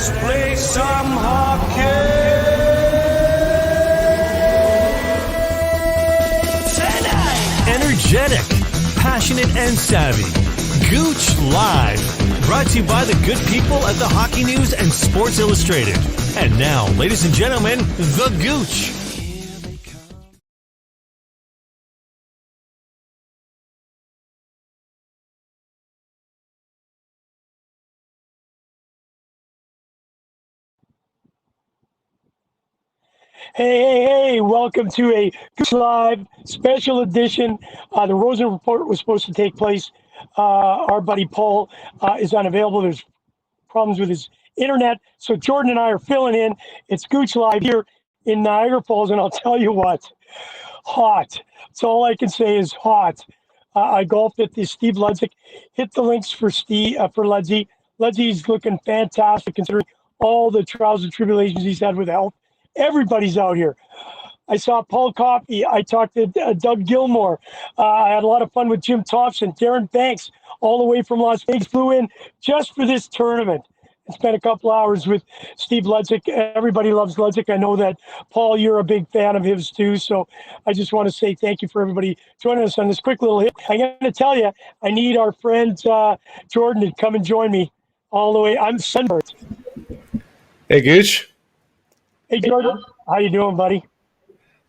Let's play some hockey. Tonight. Energetic, passionate, and savvy. Gooch Live. Brought to you by the good people at the Hockey News and Sports Illustrated. And now, ladies and gentlemen, the Gooch. Hey, welcome to a Gooch Live special edition. The Rosen Report was supposed to take place. Our buddy Paul is unavailable. There's problems with his internet. So Jordan and I are filling in. It's Gooch Live here in Niagara Falls, and I'll tell you what, hot. That's all I can say is hot. I golfed at the Steve Ludzik. Hit the links for Ludzi. Ludzi's looking fantastic considering all the trials and tribulations he's had with health. Everybody's out here. I saw Paul Coffey. I talked to Doug Gilmore. I had a lot of fun with Jim Thompson. Darren Banks, all the way from Las Vegas, flew in just for this tournament and spent a couple hours with Steve Ludzik. Everybody loves Ludzik. I know that, Paul, you're a big fan of his too. So I just want to say thank you for everybody joining us on this quick little hit. I'm going to tell you, I need our friend Jordan to come and join me all the way. I'm sunburned. Hey, Gooch. Hey, Jordan. How you doing, buddy?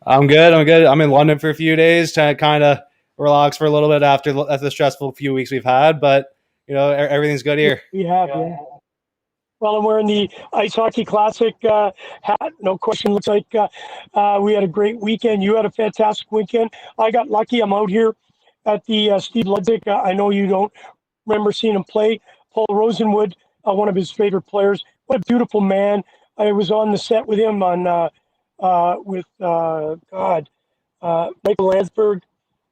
I'm good. I'm in London for a few days to kind of relax for a little bit after the stressful few weeks we've had. But, you know, everything's good here. We have, yeah. Well, I'm wearing the Ice Hockey Classic hat. No question. Looks like we had a great weekend. You had a fantastic weekend. I got lucky. I'm out here at the Steve Ludzik. I know you don't remember seeing him play. Paul Rosenwood, one of his favorite players. What a beautiful man. I was on the set with him on Michael Landsberg,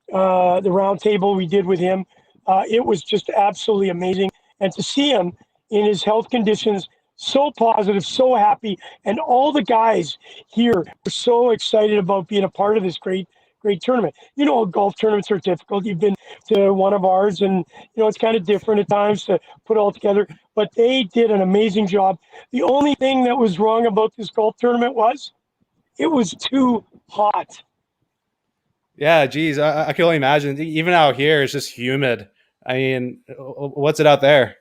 the round table we did with him. It was just absolutely amazing. And to see him in his health conditions, so positive, so happy, and all the guys here were so excited about being a part of this great tournament. You know, golf tournaments are difficult. You've been to one of ours, and you know it's kind of different at times to put it all together. But they did an amazing job. The only thing that was wrong about this golf tournament was it was too hot. Yeah, geez, I can only imagine. Even out here, it's just humid. I mean, what's it out there?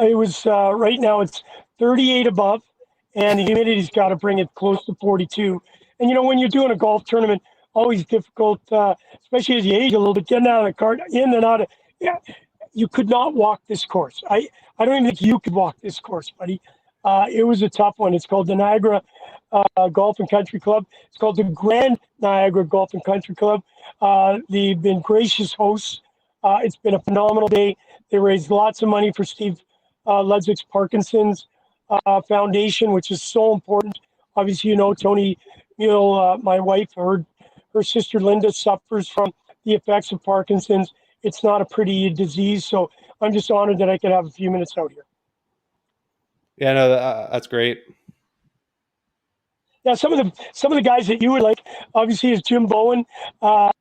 It was right now it's 38 above, and the humidity's got to bring it close to 42. And you know, when you're doing a golf tournament, always difficult, especially as you age a little bit, getting out of the cart, in and out of. Yeah, you could not walk this course. I don't even think you could walk this course, buddy. It was a tough one. It's called the Niagara Golf and Country Club. It's called the Grand Niagara Golf and Country Club. They've been gracious hosts. It's been a phenomenal day. They raised lots of money for Steve Ludzik's Parkinson's Foundation, which is so important. Obviously, you know, Tony, my wife, her sister Linda suffers from the effects of Parkinson's. It's not a pretty disease, so I'm just honored that I could have a few minutes out here. Yeah, no, that's great. Yeah, some of the guys that you would like, obviously, is Joe Bowen, Jim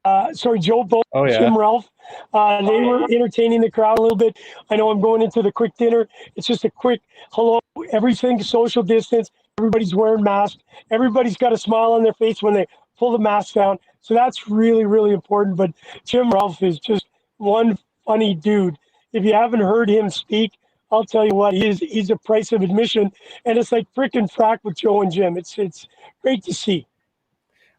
Ralph. They were entertaining the crowd a little bit. I know I'm going into the quick dinner. It's just a quick hello, everything, social distance. Everybody's wearing masks. Everybody's got a smile on their face when they pull the mask down. So that's really, really important. But Jim Ralph is just one funny dude. If you haven't heard him speak, I'll tell you what, he's a price of admission. And it's like frickin' frack with Joe and Jim. It's great to see.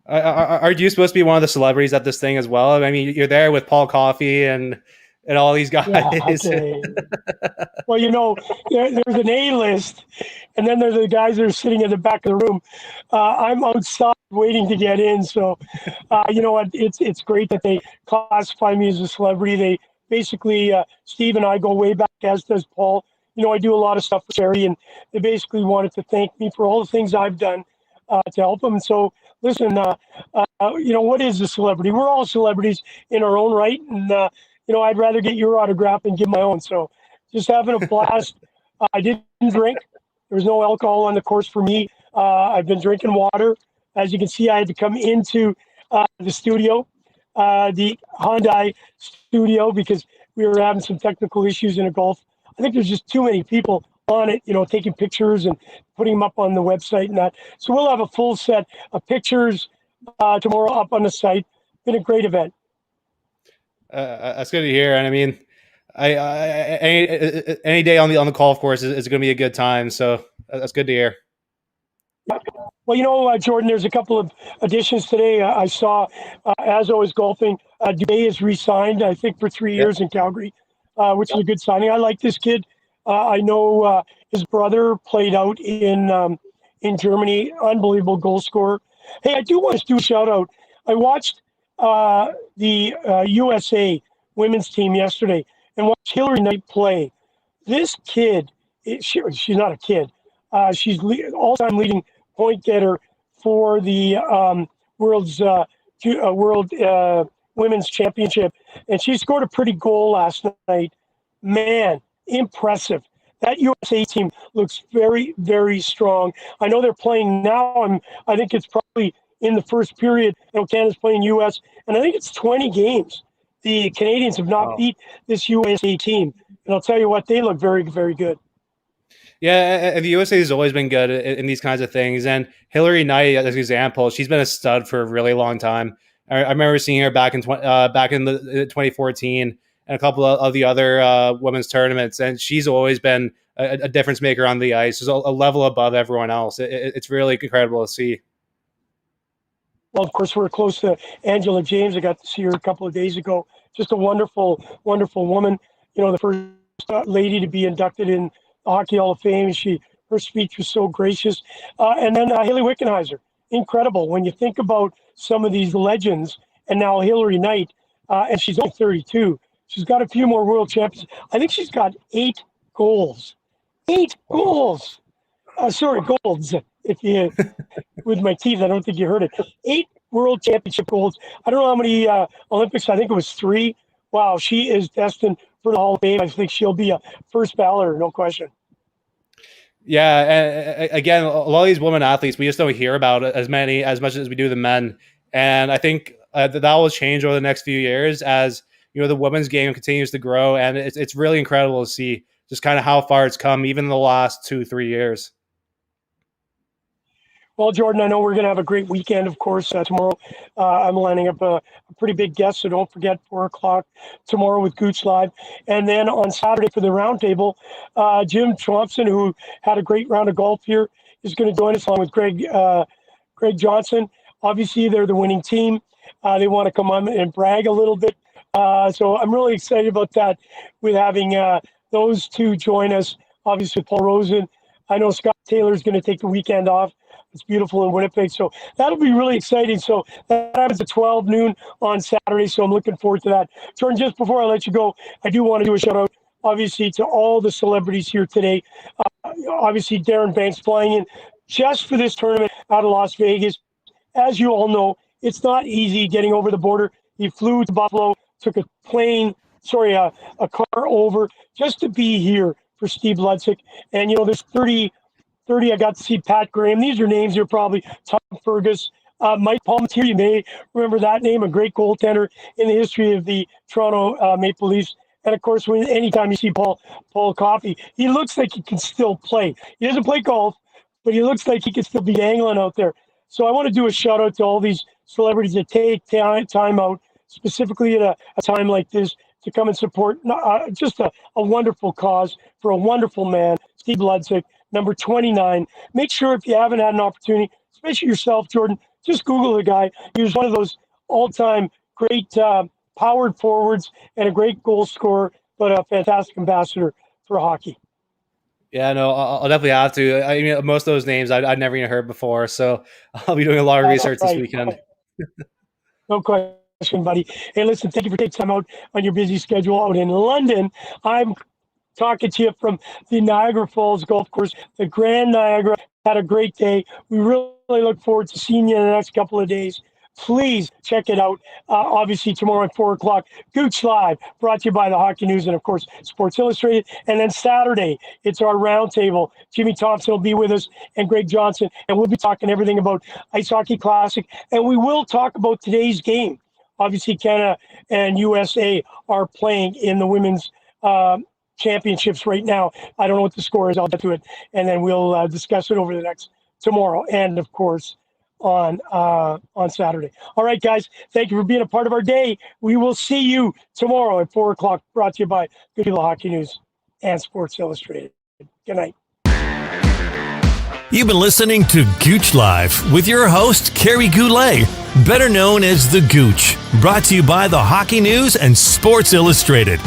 Are you supposed to be one of the celebrities at this thing as well? I mean, you're there with Paul Coffey and all these guys. Yeah, okay. Well, you know, there's an A-list, and then there's the guys that are sitting in the back of the room. I'm outside waiting to get in. So, you know what? It's great that they classify me as a celebrity. They basically, Steve and I go way back, as does Paul. You know, I do a lot of stuff for charity, and they basically wanted to thank me for all the things I've done to help them. So, listen, you know, what is a celebrity? We're all celebrities in our own right, and you know, I'd rather get your autograph than give my own. So, just having a blast. I didn't drink. There was no alcohol on the course for me. I've been drinking water. As you can see, I had to come into the studio, the Hyundai studio, because we were having some technical issues in a golf. I think there's just too many people on it, taking pictures and putting them up on the website and that. So we'll have a full set of pictures tomorrow up on the site. Been a great event. That's good to hear. And I mean, any day on the golf course is going to be a good time. So that's good to hear. Well, Jordan, there's a couple of additions today. I saw, as always, golfing. Dubé is re-signed, I think, for 3 years in Calgary, which is a good signing. I like this kid. I know his brother played out in Germany. Unbelievable goal scorer. Hey, I do want to do a shout out. I watched the USA women's team yesterday and watched Hillary Knight play. This kid, she's not a kid. She's all-time leading point getter for the World Women's Championship, and she scored a pretty goal last night. Man, impressive. That USA team looks very, very strong. I know they're playing now, and I think it's probably in the first period. Canada's playing US, and I think it's 20 games. The Canadians have not beat this USA team, and I'll tell you what, they look very, very good. Yeah, the USA has always been good in these kinds of things. And Hillary Knight, as an example, she's been a stud for a really long time. I remember seeing her back in 2014 and a couple of the other women's tournaments, and she's always been a difference maker on the ice. She's a level above everyone else. It's really incredible to see. Well, of course, we're close to Angela James. I got to see her a couple of days ago. Just a wonderful, wonderful woman. The first lady to be inducted in Hockey Hall of Fame. Her speech was so gracious. And then Haley Wickenheiser, incredible. When you think about some of these legends, and now Hillary Knight, and she's only 32. She's got a few more world champions. I think she's got 8 goals. 8 goals. Sorry, golds. If you, with my teeth, I don't think you heard it. 8 world championship goals. I don't know how many Olympics. I think it was 3. Wow, she is destined for the Hall of Fame. I think she'll be a first balloter, no question. Yeah, again, a lot of these women athletes, we just don't hear about it as much as we do the men. And I think that will change over the next few years as the women's game continues to grow. And it's really incredible to see just kind of how far it's come, even in the last 2-3 years. Well, Jordan, I know we're going to have a great weekend, of course, tomorrow. I'm lining up a pretty big guest, so don't forget 4 o'clock tomorrow with Gooch Live. And then on Saturday for the roundtable, Jim Thompson, who had a great round of golf here, is going to join us along with Greg Johnson. Obviously, they're the winning team. They want to come on and brag a little bit. So I'm really excited about that with having those two join us. Obviously, Paul Rosen. I know Scott Taylor is going to take the weekend off. It's beautiful in Winnipeg. So that'll be really exciting. So that happens at 12 noon on Saturday. So I'm looking forward to that. Jordan, just before I let you go, I do want to do a shout out, obviously, to all the celebrities here today. Obviously, Darren Banks flying in just for this tournament out of Las Vegas. As you all know, it's not easy getting over the border. He flew to Buffalo, took a car over just to be here for Steve Ludzik. And, there's 30, I got to see Pat Graham. These are names you're probably, Tom Fergus, Mike Palmetier, you may remember that name, a great goaltender in the history of the Toronto Maple Leafs. And of course, anytime you see Paul Coffey, he looks like he can still play. He doesn't play golf, but he looks like he can still be angling out there. So I want to do a shout out to all these celebrities that take time out, specifically at a time like this, to come and support just a wonderful cause for a wonderful man, Steve Ludzik, number 29. Make sure if you haven't had an opportunity, especially yourself, Jordan, just Google the guy. He was one of those all-time great powered forwards and a great goal scorer, but a fantastic ambassador for hockey. Yeah, no, I'll definitely have to. I mean, most of those names I'd never even heard before, so I'll be doing a lot of research this weekend. No question, buddy. Hey, listen, thank you for taking time out on your busy schedule out in London. I'm talking to you from the Niagara Falls Golf Course, the Grand Niagara. Had a great day. We really look forward to seeing you in the next couple of days. Please check it out. Obviously, tomorrow at 4 o'clock, Gooch Live, brought to you by the Hockey News and, of course, Sports Illustrated. And then Saturday, it's our roundtable. Jimmy Thompson will be with us and Greg Johnson, and we'll be talking everything about Ice Hockey Classic. And we will talk about today's game. Obviously, Canada and USA are playing in the women's championships right now. I don't know what the score is. I'll get to it, and then we'll discuss it over the next tomorrow, and of course on Saturday. All right, guys, thank you for being a part of our day. We will see you tomorrow at 4:00. Brought to you by Good People Hockey News and Sports Illustrated. Good night. You've been listening to Gooch Live with your host, Kerry Goulet, better known as The Gooch, brought to you by the Hockey News and Sports Illustrated.